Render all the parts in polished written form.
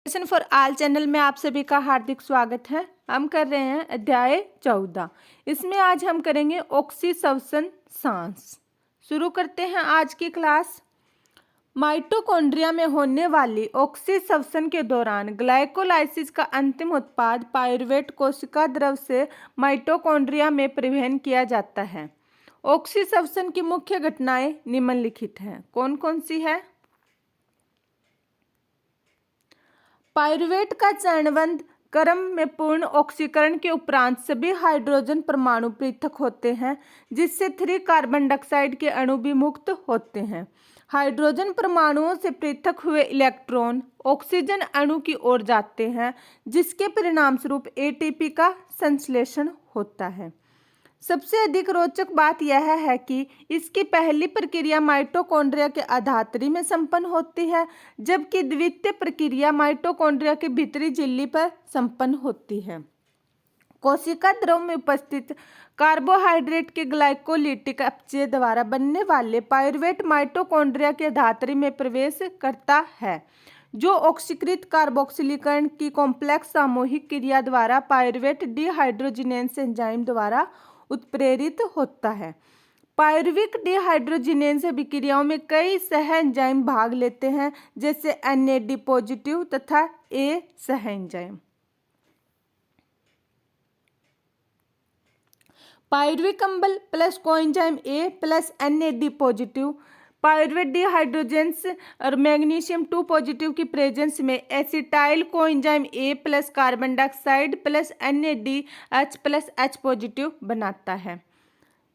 Lesson for all channel में आप सभी का हार्दिक स्वागत है। हम कर रहे हैं अध्याय 14। इसमें आज हम करेंगे ऑक्सीसवसन सांस। शुरू करते हैं आज की क्लास। माइटोकॉन्ड्रिया में होने वाली ऑक्सीसवसन के दौरान ग्लाइकोलाइसिस का अंतिम उत्पाद पाइरूवेट कोशिका द्रव से माइटोकॉन्ड्रिया में परिवहन किया जाता है। ऑक्सीसवसन की मुख्य घटनाएं निम्नलिखित हैं। कौन कौन सी है? पाइरूवेट का चरणबद्ध क्रम में पूर्ण ऑक्सीकरण के उपरांत सभी हाइड्रोजन परमाणु पृथक होते हैं, जिससे 3 कार्बन डाइऑक्साइड के अणु भी मुक्त होते हैं। हाइड्रोजन परमाणुओं से पृथक हुए इलेक्ट्रॉन ऑक्सीजन अणु की ओर जाते हैं, जिसके परिणामस्वरूप एटीपी का संश्लेषण होता है। सबसे अधिक रोचक बात यह है कि इसकी पहली प्रक्रिया माइटोकॉन्ड्रिया के अधात्री में संपन्न होती है, जबकि द्वितीय प्रक्रिया माइटोकॉन्ड्रिया के भीतरी झिल्ली पर संपन्न होती है। कोशिका द्रव में उपस्थित कार्बोहाइड्रेट के ग्लाइकोलिटिक अपचय द्वारा बनने वाले पाइरूवेट माइटोकॉन्ड्रिया के धात्री में प्रवेश करता है, जो ऑक्सीकृत कार्बोक्सिलीकरण की कॉम्प्लेक्स सामूहिक क्रिया द्वारा पाइरूवेट डिहाइड्रोजिनेज एंजाइम द्वारा उत्प्रेरित होता है। पाइरूविक डिहाइड्रोजिनेज अभिक्रियाओं में कई सह एंजाइम भाग लेते हैं, जैसे NAD पॉजिटिव तथा A सह एंजाइम। पाइरूविक अम्ल plus coenzyme A plus NAD positive pyruvate dehydrogenase और मैग्नीशियम 2 पॉजिटिव की प्रेजेंस में acetyl coenzyme A plus carbon dioxide plus NADH plus H positive बनाता है।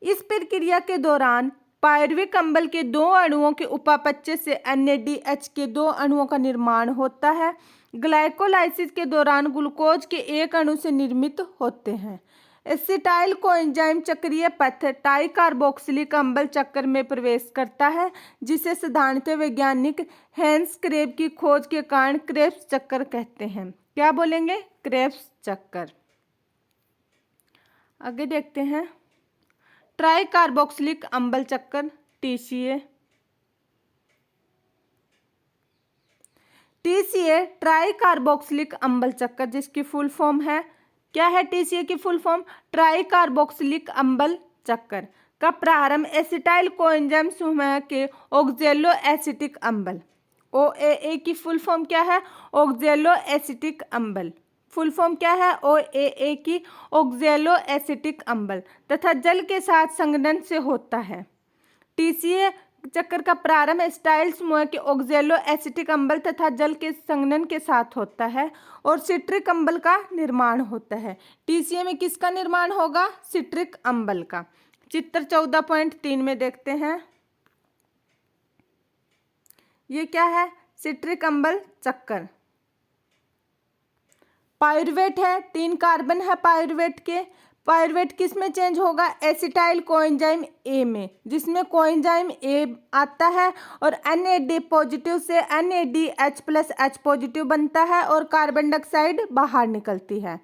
इस प्रक्रिया के दौरान पाइरूविक अम्ल के 2 अणुओं के उपापचय से NADH के 2 अणुओं का निर्माण होता है। ग्लाइकोलाइसिस के दौरान ग्लूकोज के 1 अणु से निर्मित होते हैं। एसिटाइल कोएंजाइम चक्रीय पथ टाइकार्बोक्सिलिक अम्ल चक्र में प्रवेश करता है, जिसे साधारणतः वैज्ञानिक हैंस क्रेब्स की खोज के कारण क्रेब्स चक्र कहते हैं। क्या बोलेंगे? क्रेब्स चक्र। आगे देखते हैं ट्राइकार्बोक्सिलिक अम्ल चक्र TCA। TCA ट्राइकार्बोक्सिलिक अम्ल चक्र, जिसकी फुल फॉर्म है, क्या है TCA की फुल फॉर्म? ट्राइकार्बोक्सिलिक अम्ल चक्र का प्रारंभ एसिटाइल कोएंजाइम समूह के ऑक्जेलो एसिटिक अम्ल OAA की फुल फॉर्म क्या है? ऑक्जेलो एसिटिक अम्ल। फुल फॉर्म क्या है? OAA की ऑक्जेलो एसिटिक अम्ल तथा जल के साथ संघनन से होता है। TCA चक्र का प्रारंभ एसिटाइल समूह के ऑक्जेलो एसिटिक अम्ल तथा जल के संघनन के साथ होता है और सिट्रिक अम्ल का निर्माण होता है। TCA में किसका निर्माण होगा? सिट्रिक अम्ल का। चित्र 14.3 में देखते हैं। ये क्या है? सिट्रिक अम्ल चक्र। पाइरूवेट है, 3 कार्बन है पाइरूवेट के। पाइरूवेट किस में चेंज होगा? एसिटाइल कोएंजाइम A में, जिसमें कोएंजाइम A आता है और NAD पॉजिटिव से NADH प्लस H पॉजिटिव बनता है और कार्बन डाइऑक्साइड बाहर निकलती है।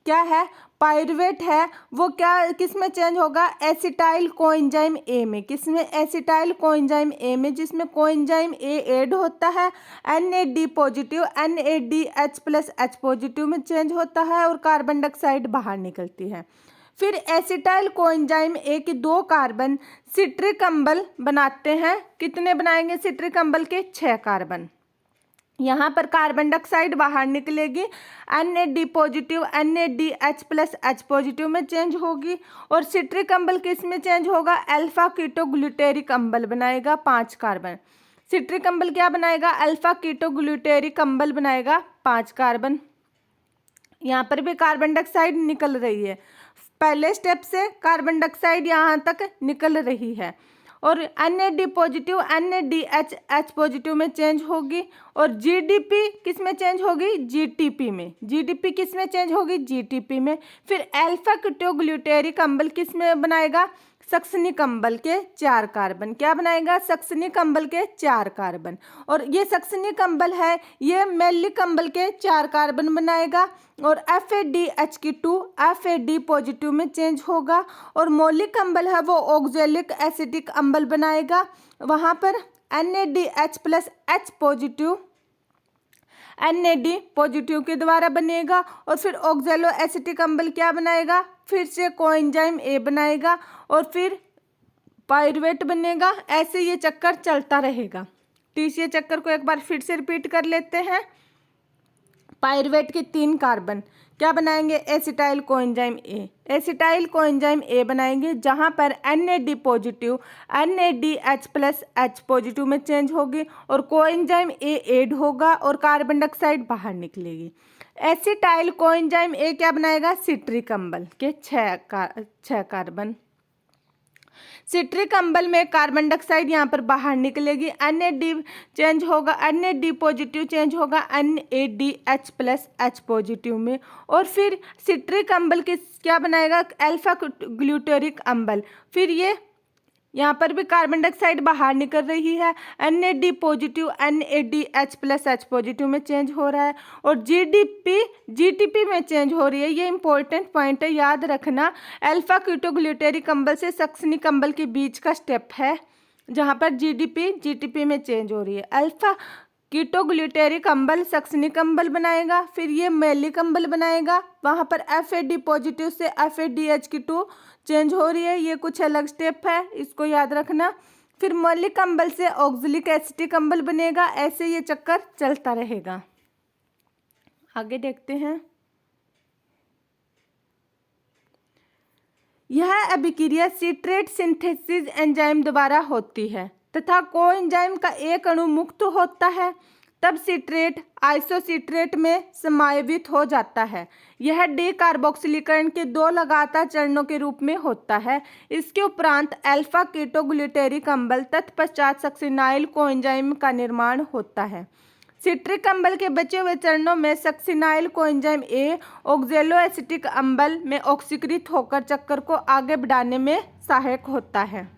क्या है? पाइरूवेट है, वो क्या किस में चेंज होगा? एसिटाइल कोएंजाइम A में। किस में? एसिटाइल कोएंजाइम A में, जिसमें कोएंजाइम A ऐड होता है। NAD positive NADH plus H positive में चेंज होता है और कार्बन डाइऑक्साइड बाहर निकलती है। फिर एसिटाइल कोएंजाइम A के 2 कार्बन सिट्रिक अम्ल बनाते हैं। कितने बनाएंगे सिट्रिक अम्ल के? 6 कार्बन। यहाँ पर कार्बन डाइऑक्साइड बाहर निकलेगी, NAD positive NADH plus H positive में चेंज होगी और सिट्रिक अम्ल किस में चेंज होगा? अल्फा कीटोग्लूटेरिक अम्ल बनाएगा 5 कार्बन। सिट्रिक अम्ल क्या बनाएगा? अल्फा कीटोग्लूटेरिक अम्ल बनाएगा 5 कार्बन। यहाँ पर भी कार्बन डाइऑक्साइड निकल रही है। पहले स्टेप से कार्बन डाइऑक्साइड यहाँ तक निकल रही है और NAD पॉजिटिव NADH पॉजिटिव में चेंज होगी और GDP किस में चेंज होगी? GTP में। GDP किस में चेंज होगी? GTP में। फिर अल्फा कीटोग्लूटेरिक अम्ल किस में बनाएगा? सक्सनिक अम्ल के 4 कार्बन। क्या बनाएगा? सक्सनिक अम्ल के 4 कार्बन। और ये सक्सनिक अम्ल है, ये मैलिक अम्ल के 4 कार्बन बनाएगा और FADH की 2 FAD पॉजिटिव में चेंज होगा और मौलिक अम्ल है वो ऑक्जेलिक एसिटिक अम्ल बनाएगा। वहाँ पर NADH plus H positive NAD positive के द्वारा बनेगा और फिर ऑक्जेलो एसिटिक अम्ल क्या बनाएगा, फिर से कोएंजाइम A बनाएगा और फिर पायरुवेट बनेगा। ऐसे ये चक्कर चलता रहेगा। TCA चक्कर को एक बार फिर से रिपीट कर लेते हैं। पायरुवेट के 3 कार्बन क्या बनाएंगे, acetyl coenzyme A। Acetyl coenzyme A बनाएंगे जहाँ पर NAD positive NADH plus H positive में चेंज होगी और कोएंजाइम A ऐड होगा और कार्बन डाइऑक्साइड बाहर निकलेगी। एसिटाइल कोएंजाइम A क्या बनाएगा, सिट्रिक अम्ल के 6 कार्बन। सिट्रिक अम्ल में कार्बन डाइऑक्साइड यहाँ पर बाहर निकलेगी, NAD चेंज होगा, NAD पॉजिटिव चेंज होगा NADH प्लस H पॉजिटिव में और फिर सिट्रिक अम्ल के क्या बनाएगा, अल्फा ग्लूटेरिक अम्ल। फिर ये यहाँ पर भी कार्बन डाइऑक्साइड बाहर निकल रही है, NAD positive NADH plus H positive में चेंज हो रहा है और GTP में चेंज हो रही है। ये इंपॉर्टेंट पॉइंट है, याद रखना। अल्फा कीटोग्लूटेरिक अम्ल से सक्सिनिक अम्ल के बीच का स्टेप है जहाँ पर GTP में चेंज हो रही है। अल्फा कीटोग्लूटेरिक अम्ल सक्सिनिक अम्ल बनाएगा, फिर ये मैलिक अम्ल बनाएगा, वहाँ पर FAD पॉजिटिव से FADH2 चेंज हो रही है। ये कुछ अलग स्टेप है, इसको याद रखना। फिर मौलिक अम्ल से ऑक्जेलिक एसिटिक अम्ल बनेगा। ऐसे ये चक्कर चलता रहेगा। आगे देखते हैं। यह अभिक्रिया सिट्रेट सिंथेसिस एंजाइम द्वारा होती है तथा कोएंजाइम का एक अणु मुक्त होता है, तब सिट्रेट आइसोसिट्रेट में समायोजित हो जाता है। यह डीकार्बोक्सिलीकरण के 2 लगातार चरणों के रूप में होता है। इसके उपरांत अल्फा कीटोग्लूटेरिक अम्ल तत्पश्चात सक्सिनाइल कोएंजाइम का निर्माण होता है। सिट्रिक अम्ल के बचे हुए चरणों में सक्सिनाइल कोएंजाइम A ऑक्जेलो एसिटिक अम्ल में ऑक्सीकृत होकर चक्कर को आगे बढ़ाने में सहायक होता है।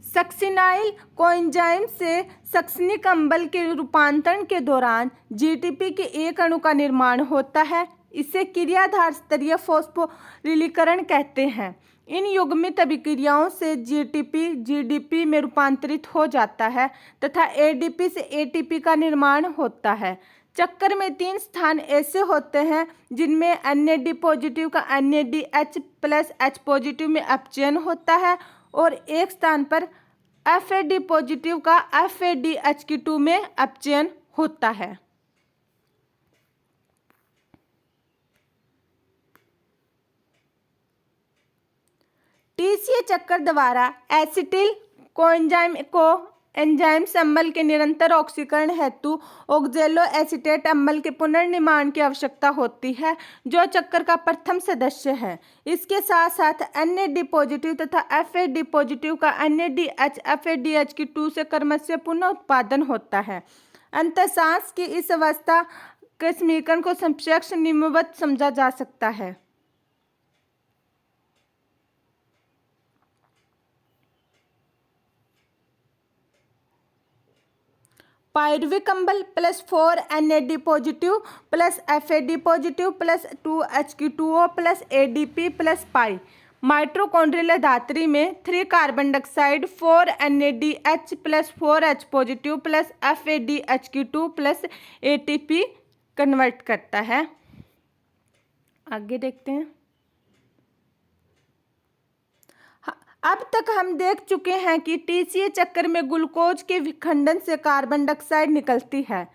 सक्सिनाइल कोएंजाइम से सक्सिनिक अम्ल के रूपांतरण के दौरान GTP के एक अणु का निर्माण होता है। इसे क्रियाधार स्तरीय फॉस्फोरिलीकरण कहते हैं। इन युग्मित अभिक्रियाओं से GTP GDP में रूपांतरित हो जाता है तथा ADP से ATP का निर्माण होता है। चक्कर में 3 स्थान ऐसे होते हैं जिनमें NAD पॉजिटिव का NADH प्लस H पॉजिटिव में अपचयन होता है और एक स्थान पर FAD पॉजिटिव का FADH2 में अपचयन होता है। TCA चक्कर द्वारा एसिटिल कोएंजाइम को एंजाइम अम्ल के निरंतर ऑक्सीकरण हेतु ऑक्जेलो एसिटेट अम्ल के पुनर्निर्माण की आवश्यकता होती है, जो चक्कर का प्रथम सदस्य है। इसके साथ साथ NAD पॉजिटिव तथा FAD पॉजिटिव का NADH FADH2 से क्रमशः पुनः उत्पादन होता है। अंतःसांस की इस अवस्था के समीकरण को संक्षेप निम्नवत समझा जा सकता है। पायरुविक अम्ल plus 4 NAD positive plus FAD positive plus 2 H2O plus ADP plus pi. Mitochondrial धात्री में 3 carbon dioxide 4 NADH plus 4 H positive plus FADH2 plus ATP convert करता है। आगे देखते हैं। अब तक हम देख चुके हैं कि TCA चक्कर में ग्लूकोज के विखंडन से कार्बन डाइऑक्साइड निकलती है।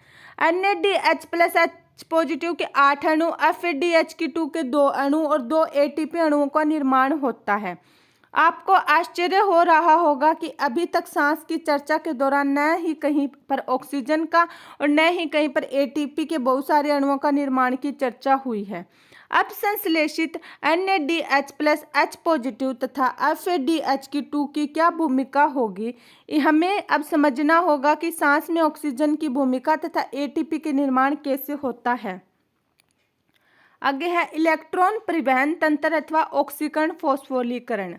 NADH प्लस H पॉजिटिव के 8 अणु, FADH2 के 2 अणु और 2 ATP अणुओं का निर्माण होता है। आपको आश्चर्य हो रहा होगा कि अभी तक सांस की चर्चा के दौरान न ही कहीं पर ऑक्सीजन का और न ही कहीं पर ATP के बहुत सारे अणुओं का निर्माण की चर्चा हुई है। अब संश्लेषित NADH प्लस H पॉजिटिव तथा FADH2 की क्या भूमिका होगी, हमें अब समझना होगा कि सांस में ऑक्सीजन की भूमिका तथा ATP के निर्माण कैसे होता है। आगे है इलेक्ट्रॉन परिवहन तंत्र अथवा ऑक्सीकरण फॉस्फोरीकरण।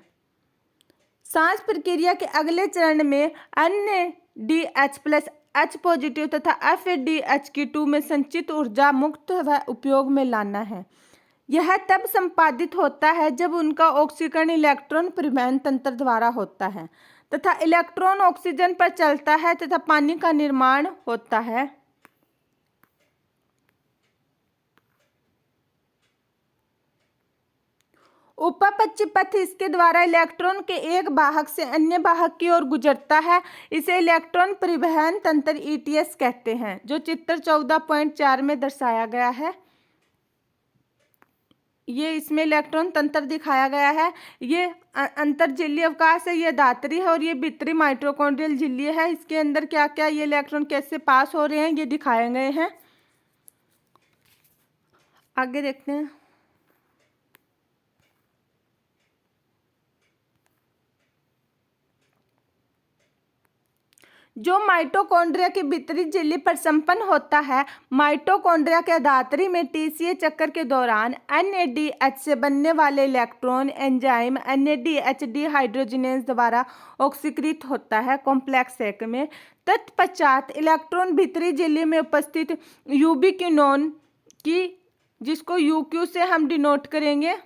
सांस प्रक्रिया के अगले चरण में NADH प्लस H पॉजिटिव तथा FADH2 में संचित ऊर्जा मुक्त व उपयोग में लाना है। यह तब संपादित होता है जब उनका ऑक्सीकरण इलेक्ट्रॉन परिवहन तंत्र द्वारा होता है तथा इलेक्ट्रॉन ऑक्सीजन पर चलता है तथा पानी का निर्माण होता है। उपपच्य पथ इसके द्वारा इलेक्ट्रॉन के एक वाहक से अन्य वाहक की ओर गुजरता है। इसे इलेक्ट्रॉन परिवहन तंत्र ईटीएस कहते हैं, जो चित्र 14.4 में दर्शाया गया है। ये इसमें इलेक्ट्रॉन तंत्र दिखाया गया है। ये अंतर्झिल्ली अवकाश है, ये धात्री है और ये भीतरी माइटोकॉन्ड्रियल झिल्ली है। इसके अंदर क्या क्या ये इलेक्ट्रॉन कैसे पास हो रहे हैं ये दिखाए गए हैं। आगे देखते हैं। जो माइटोकॉन्ड्रिया की भीतरी झिल्ली पर संपन्न होता है, माइटोकॉन्ड्रिया के धात्री में टीसीए चक्र के दौरान NADH से बनने वाले इलेक्ट्रॉन एंजाइम NADH डिहाइड्रोजिनेज द्वारा ऑक्सीकृत होता है कॉम्प्लेक्स एक में। तत्पश्चात इलेक्ट्रॉन भीतरी झिल्ली में उपस्थित यूबिक्विनोन की, जिसको UQ से हम डिनोट करेंगे,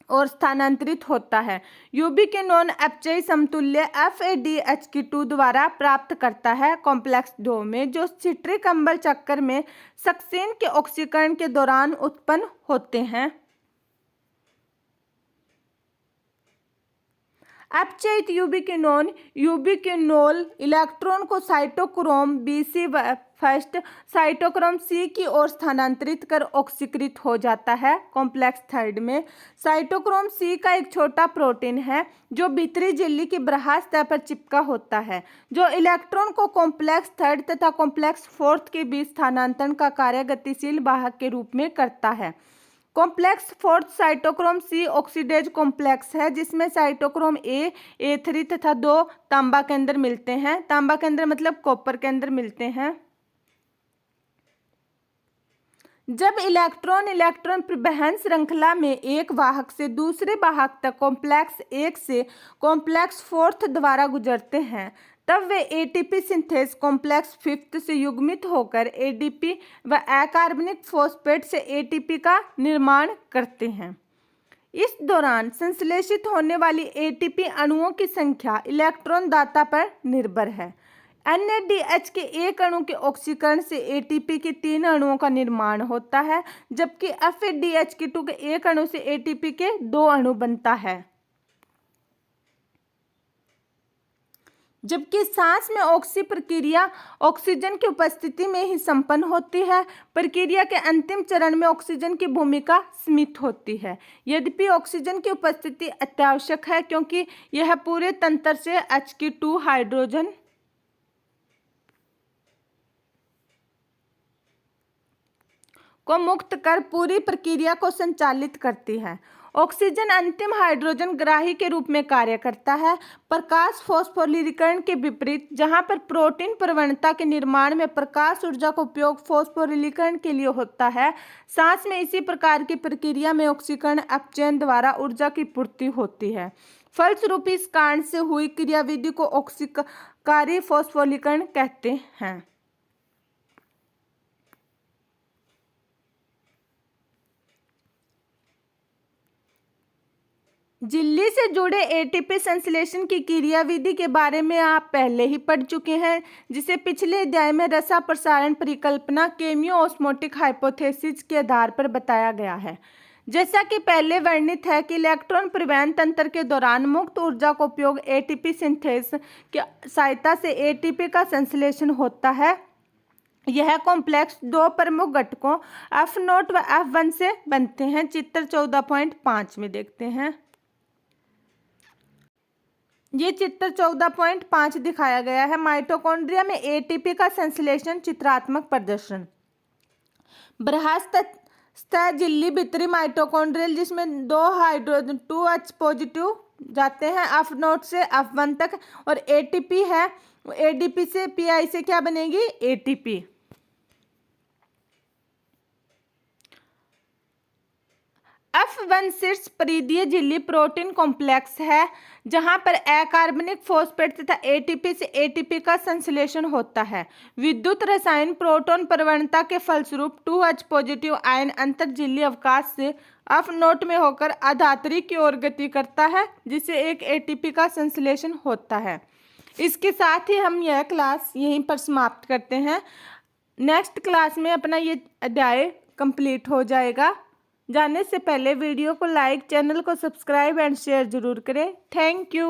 और स्थानांतरित होता है। यूबिक्विनोन अपचयी समतुल्य FADH2 द्वारा प्राप्त करता है कॉम्प्लेक्स 2 में, जो सिट्रिक अम्ल चक्कर में सक्सेन के ऑक्सीकरण के दौरान उत्पन्न होते हैं। अपचयित यूबिक्विनोल इलेक्ट्रॉन को cytochrome BC first cytochrome C की ओर स्थानांतरित कर ऑक्सीकृत हो जाता है कॉम्प्लेक्स थर्ड में। साइटोक्रोम C का एक छोटा प्रोटीन है जो भीतरी झिल्ली की बाह्य सतह पर चिपका होता है, जो इलेक्ट्रॉन को कॉम्प्लेक्स थर्ड तथा कॉम्प्लेक्स फोर्थ के बीच स्थानांतरण का कार्य गतिशील वाहक के रूप में करता है। Complex fourth cytochrome C oxidase complex है, जिसमें साइटोक्रोम A3 तथा 2 तांबा केंद्र मिलते हैं। तांबा केंद्र मतलब कॉपर केंद्र मिलते हैं। जब इलेक्ट्रॉन परिवहन श्रृंखला में एक वाहक से दूसरे वाहक तक कॉम्प्लेक्स एक से कॉम्प्लेक्स फोर्थ द्वारा गुजरते हैं, तब वे एटीपी सिंथेज कॉम्प्लेक्स फिफ्थ से युग्मित होकर एडीपी व अकार्बनिक फॉस्फेट से एटीपी का निर्माण करते हैं। इस दौरान संश्लेषित होने वाली एटीपी अणुओं की संख्या इलेक्ट्रॉन दाता पर निर्भर है। NADH के एक अणु के ऑक्सीकरण से एटीपी के 3 अणुओं का निर्माण होता है, जबकि FADH2 के एक अणु से एटीपी के 2 अणु बनता है। जबकि सांस में ऑक्सी प्रक्रिया ऑक्सीजन की उपस्थिति में ही संपन्न होती है। प्रक्रिया के अंतिम चरण में ऑक्सीजन की भूमिका सीमित होती है। यद्यपि ऑक्सीजन की उपस्थिति अत्यावश्यक है, क्योंकि यह पूरे तंत्र से H2 हाइड्रोजन को मुक्त कर पूरी प्रक्रिया को संचालित करती है। ऑक्सीजन अंतिम हाइड्रोजन ग्राही के रूप में कार्य करता है। प्रकाश फॉस्फोरिलीकरण के विपरीत, जहां पर प्रोटीन प्रवणता के निर्माण में प्रकाश ऊर्जा का उपयोग फॉस्फोरिलीकरण के लिए होता है, सांस में इसी प्रकार की प्रक्रिया में ऑक्सीकरण अपचयन द्वारा ऊर्जा की पूर्ति होती है। फलस्वरूप इस कारण से हुई क्रियाविधि को ऑक्सीकारी फॉस्फोरिलीकरण कहते हैं। झिल्ली से जुड़े एटीपी संश्लेषण की क्रियाविधि के बारे में आप पहले ही पढ़ चुके हैं, जिसे पिछले अध्याय में रसा प्रसारण परिकल्पना केमियो ऑस्मोटिक हाइपोथेसिस के आधार पर बताया गया है। जैसा कि पहले वर्णित है कि इलेक्ट्रॉन परिवहन तंत्र के दौरान मुक्त ऊर्जा का उपयोग एटीपी सिंथेस की सहायता से एटीपी का संश्लेषण होता है। यह कॉम्प्लेक्स 2 प्रमुख घटकों F0 व F1 से बनते हैं। चित्र 14.5 में देखते हैं। ये चित्र 14.5 दिखाया गया है। माइटोकॉन्ड्रिया में एटीपी का संश्लेषण चित्रात्मक प्रदर्शन। बृहस्पति झिल्ली भीतरी माइटोकॉन्ड्रियल, जिसमें 2 हाइड्रोजन 2H पॉजिटिव जाते हैं F0 से F1 तक, और एटीपी है एडीपी से पीआई से क्या बनेगी एटीपी। F1 शीर्ष परिधीय झिल्ली प्रोटीन कॉम्प्लेक्स है जहां पर अकार्बनिक फॉस्फेट तथा एटीपी से एटीपी का संश्लेषण होता है। विद्युत रसायन प्रोटॉन प्रवणता के फलस्वरूप 2H पॉजिटिव आयन अंतर झिल्ली अवकाश से F0 में होकर अधातरी की ओर गति करता है जिससे एक एटीपी का संश्लेषण होता है। इसके साथ ही हम यह क्लास यहीं पर समाप्त करते हैं। नेक्स्ट क्लास में अपना ये अध्याय कंप्लीट हो जाएगा। जाने से पहले वीडियो को लाइक, चैनल को सब्सक्राइब एंड शेयर जरूर करें। Thank you.